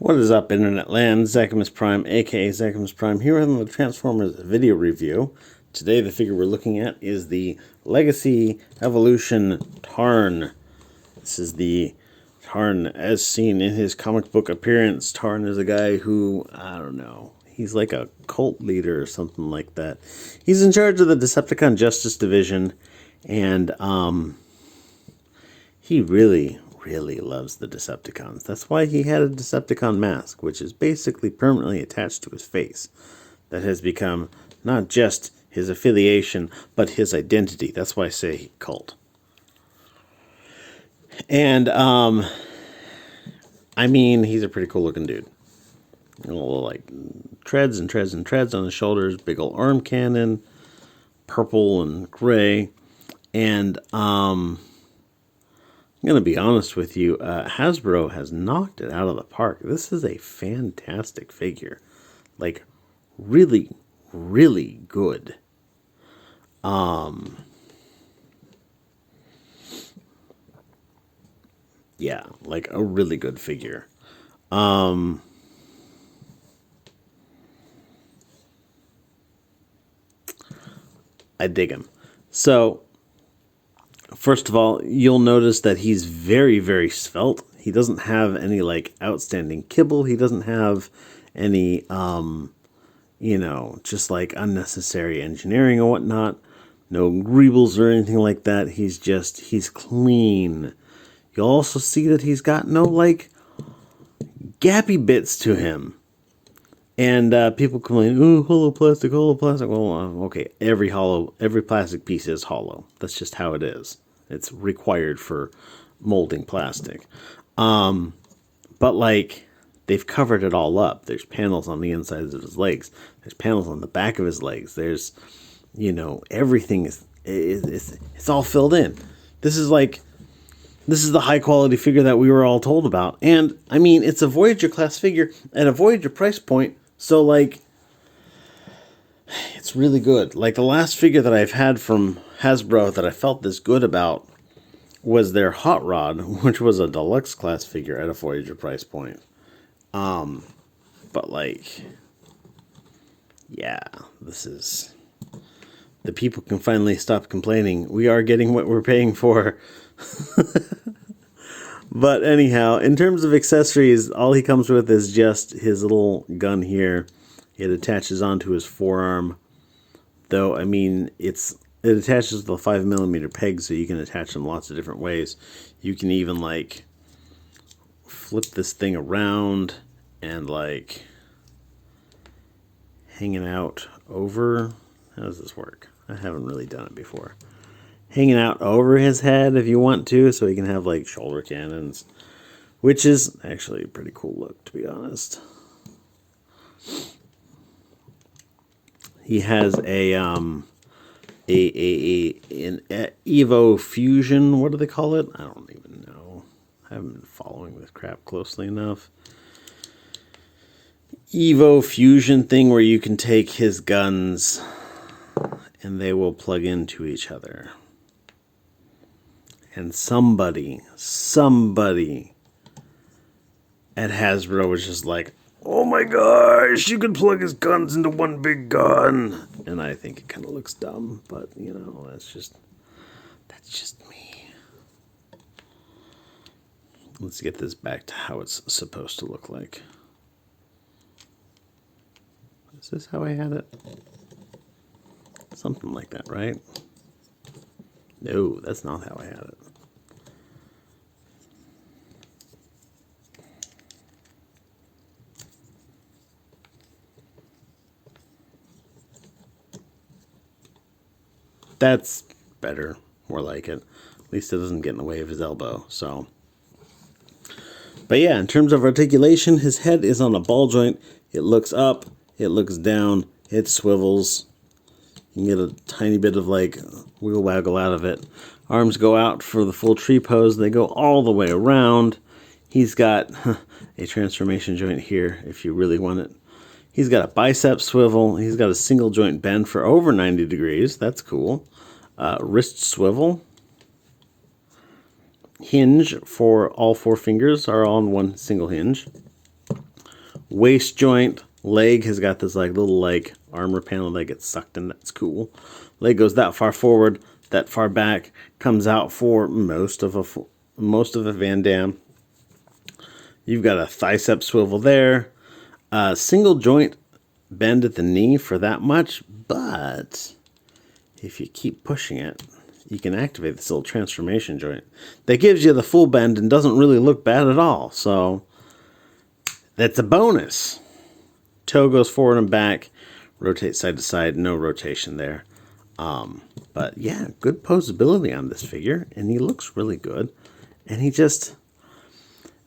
What is up, Internet Land? Zachamus Prime, aka Zachamus Prime, here on the Transformers video review. Today, the figure we're looking at is the Legacy Evolution Tarn. This is the Tarn as seen in his comic book appearance. Tarn is a guy who, I don't know, he's like a cult leader or something like that. He's in charge of the Decepticon Justice Division, and he really loves the Decepticons. That's why he had a Decepticon mask, which is basically permanently attached to his face. That has become not just his affiliation, but his identity. That's why I say cult. And, I mean, he's a pretty cool looking dude. Little, like, treads and treads and treads on his shoulders, big old arm cannon, purple and gray. And, I'm going to be honest with you, Hasbro has knocked it out of the park. This is a fantastic figure. Like, really good. Yeah, like a really good figure. I dig him. So, first of all, you'll notice that he's very svelte. He doesn't have any, like, outstanding kibble. He doesn't have any, just, like, unnecessary engineering or whatnot. No greebles or anything like that. He's clean. You'll also see that he's got no, like, gappy bits to him. And people complain, "Ooh, hollow plastic, hollow plastic." Well, okay, every plastic piece is hollow. That's just how it is. It's required for molding plastic. But like, they've covered it all up. There's panels on the insides of his legs. There's panels on the back of his legs. There's, everything is it's all filled in. This is the high quality figure that we were all told about. And I mean, it's a Voyager class figure at a Voyager price point. So, like, it's really good. Like, the last figure that I've had from Hasbro that I felt this good about was their Hot Rod, which was a deluxe class figure at a Voyager price point. But, like, yeah, this is... The people can finally stop complaining. We are getting what we're paying for. But anyhow, in terms of accessories, all he comes with is just his little gun here. It attaches onto his forearm. Though, I mean, it attaches with a 5mm peg, so you can attach them lots of different ways. You can even, like, flip this thing around and, like, hang it out over. How does this work? I haven't really done it before. Hanging out over his head if you want to, so he can have, like, shoulder cannons, which is actually a pretty cool look, to be honest. He has an Evo Fusion. What do they call it? I don't even know. I haven't been following this crap closely enough. Evo Fusion thing where you can take his guns and they will plug into each other. And somebody at Hasbro was just like, "Oh my gosh, you can plug his guns into one big gun." And I think it kind of looks dumb, but, that's just me. Let's get this back to how it's supposed to look like. Is this how I had it? Something like that, right? No, that's not how I had it. That's better. More like it. At least it doesn't get in the way of his elbow. So, but yeah, in terms of articulation, his head is on a ball joint. It looks up. It looks down. It swivels. You can get a tiny bit of, like, wiggle waggle out of it. Arms go out for the full tree pose. They go all the way around. He's got a transformation joint here if you really want it. He's got a bicep swivel. He's got a single joint bend for over 90 degrees. That's cool. Wrist swivel. Hinge for all four fingers are on one single hinge. Waist joint, leg has got this like little like armor panel that gets sucked in. That's cool. Leg goes that far forward, that far back, comes out for most of a Van Dam. You've got a tricep swivel there. Single joint bend at the knee for that much, but if you keep pushing it, you can activate this little transformation joint that gives you the full bend and doesn't really look bad at all. So that's a bonus. Toe goes forward and back, rotate side to side, no rotation there. But yeah, good posability on this figure, and he looks really good. And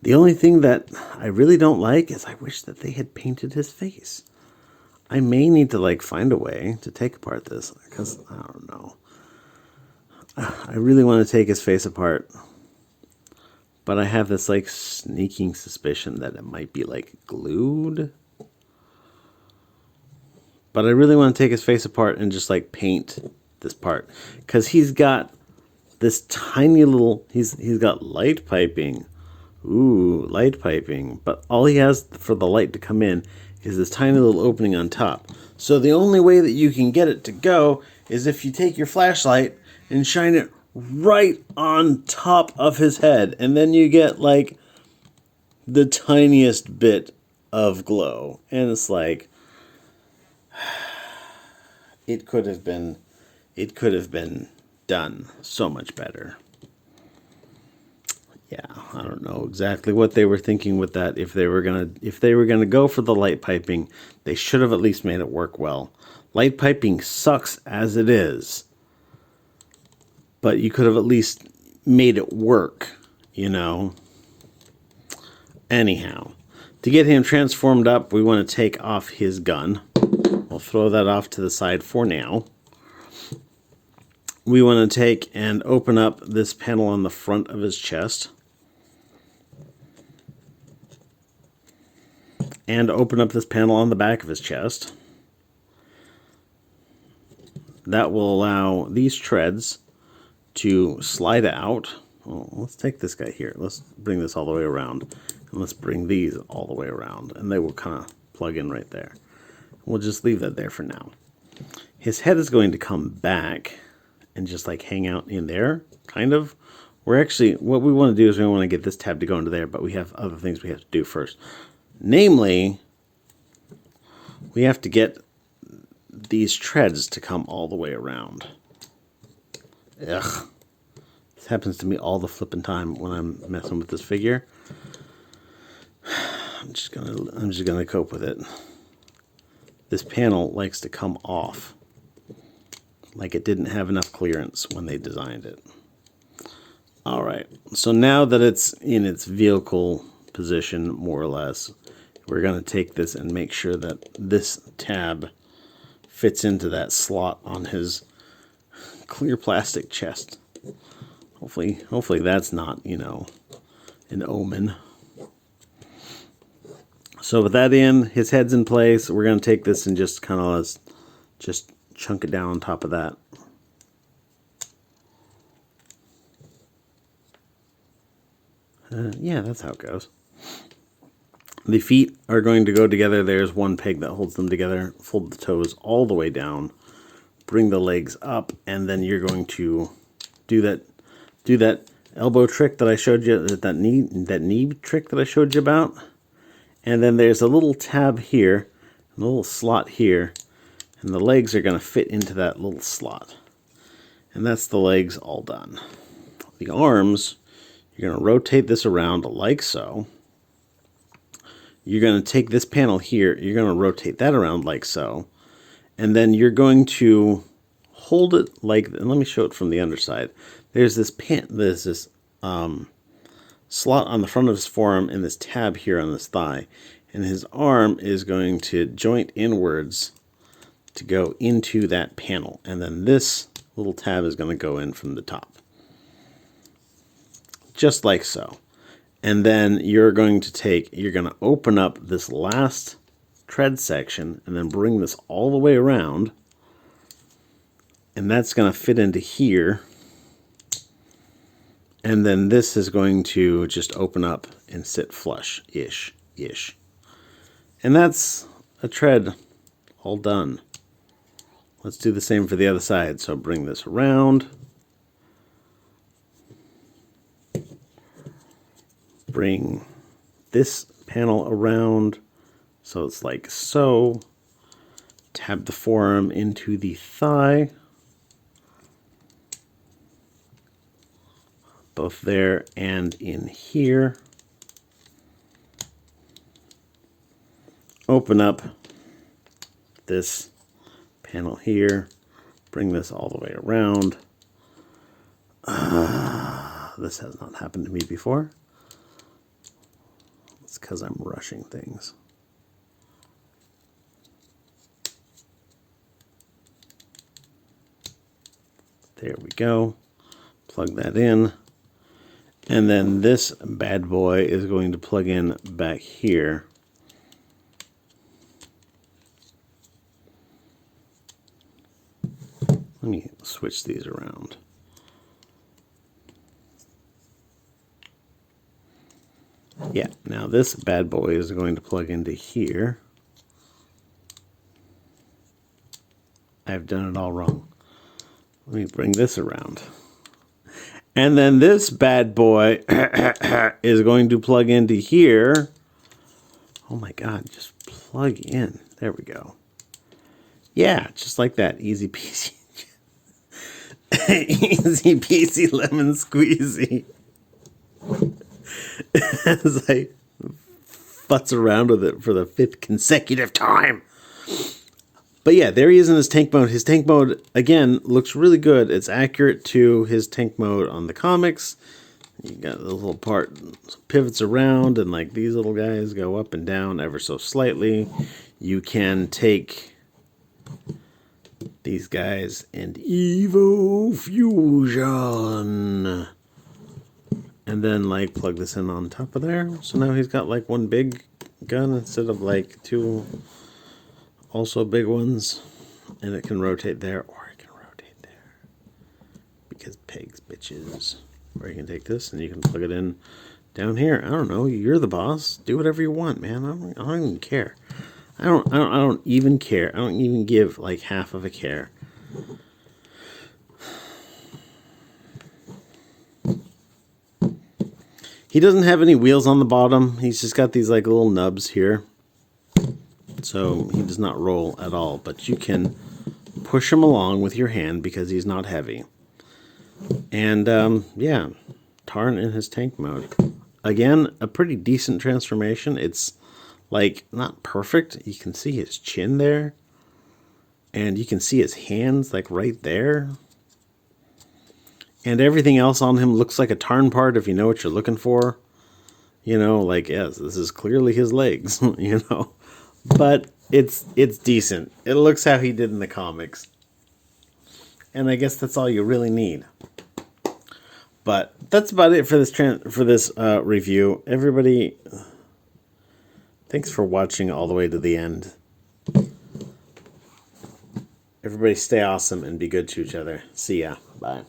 the only thing that I really don't like is I wish that they had painted his face. I may need to like find a way to take apart this, because I don't know. I really want to take his face apart, but I have this like sneaking suspicion that it might be like glued. But I really want to take his face apart and just like paint this part, because he's got this tiny little, he's got light piping. Ooh, light piping. But all he has for the light to come in is this tiny little opening on top. So the only way that you can get it to go is if you take your flashlight and shine it right on top of his head. And then you get like the tiniest bit of glow. And it's like, it could have been done so much better. Yeah, I don't know exactly what they were thinking with that. If they were gonna go for the light piping, they should have at least made it work well. Light piping sucks as it is, but you could have at least made it work, you know. Anyhow, to get him transformed up, we want to take off his gun. We'll throw that off to the side for now. We want to take and open up this panel on the front of his chest. And open up this panel on the back of his chest. That will allow these treads to slide out. Well, let's take this guy here. Let's bring this all the way around. And let's bring these all the way around. And they will kind of plug in right there. We'll just leave that there for now. His head is going to come back and just like hang out in there, kind of. We're actually, what we want to do is we want to get this tab to go into there, but we have other things we have to do first. Namely, we have to get these treads to come all the way around. Ugh. This happens to me all the flipping time when I'm messing with this figure. I'm just gonna cope with it. This panel likes to come off like it didn't have enough clearance when they designed it. All right, so now that it's in its vehicle position, more or less, we're going to take this and make sure that this tab fits into that slot on his clear plastic chest. Hopefully that's not, you know, an omen. So with that in, his head's in place. We're going to take this and just kind of just chunk it down on top of that. Yeah, that's how it goes. The feet are going to go together. There's one peg that holds them together. Fold the toes all the way down. Bring the legs up, and then you're going to do that elbow trick that I showed you, that knee trick that I showed you about. And then there's a little tab here, a little slot here, and the legs are going to fit into that little slot. And that's the legs all done. The arms, you're going to rotate this around like so. You're going to take this panel here, you're going to rotate that around like so. And then you're going to hold it like, and let me show it from the underside. There's this slot on the front of his forearm and this tab here on his thigh. And his arm is going to joint inwards to go into that panel. And then this little tab is going to go in from the top. Just like so. And then you're going to open up this last tread section and then bring this all the way around. And that's going to fit into here. And then this is going to just open up and sit flush-ish. And that's a tread all done. Let's do the same for the other side. So bring this around. Bring this panel around so it's like so. Tab the forearm into the thigh. Both there and in here. Open up this panel here. Bring this all the way around. This has not happened to me before. It's because I'm rushing things. There we go. Plug that in. And then this bad boy is going to plug in back here. Let me switch these around. Yeah, now this bad boy is going to plug into here. I've done it all wrong. Let me bring this around. And then this bad boy is going to plug into here. Oh my God, just plug in. There we go. Yeah, just like that. Easy peasy. Easy peasy lemon squeezy. As I futz around with it for the 5th consecutive time. But yeah, there he is in his tank mode. His tank mode, again, looks really good. It's accurate to his tank mode on the comics. You got the little part pivots around, and like these little guys go up and down ever so slightly. You can take these guys and Evo Fusion. And then like plug this in on top of there. So now he's got like one big gun instead of like 2 also big ones. And it can rotate there, or it can rotate there. Because pigs, bitches. Or you can take this and you can plug it in down here. I don't know. You're the boss. Do whatever you want, man. I don't even care. I don't even care. I don't even give like half of a care. He doesn't have any wheels on the bottom. He's just got these like little nubs here. So he does not roll at all. But you can push him along with your hand because he's not heavy. And yeah, Tarn in his tank mode. Again, a pretty decent transformation. It's like not perfect. You can see his chin there. And you can see his hands like right there. And everything else on him looks like a Tarn part if you know what you're looking for. You know, like, yes, this is clearly his legs, you know. But it's decent. It looks how he did in the comics. And I guess that's all you really need. But that's about it for this review. Everybody, thanks for watching all the way to the end. Everybody stay awesome and be good to each other. See ya. Bye.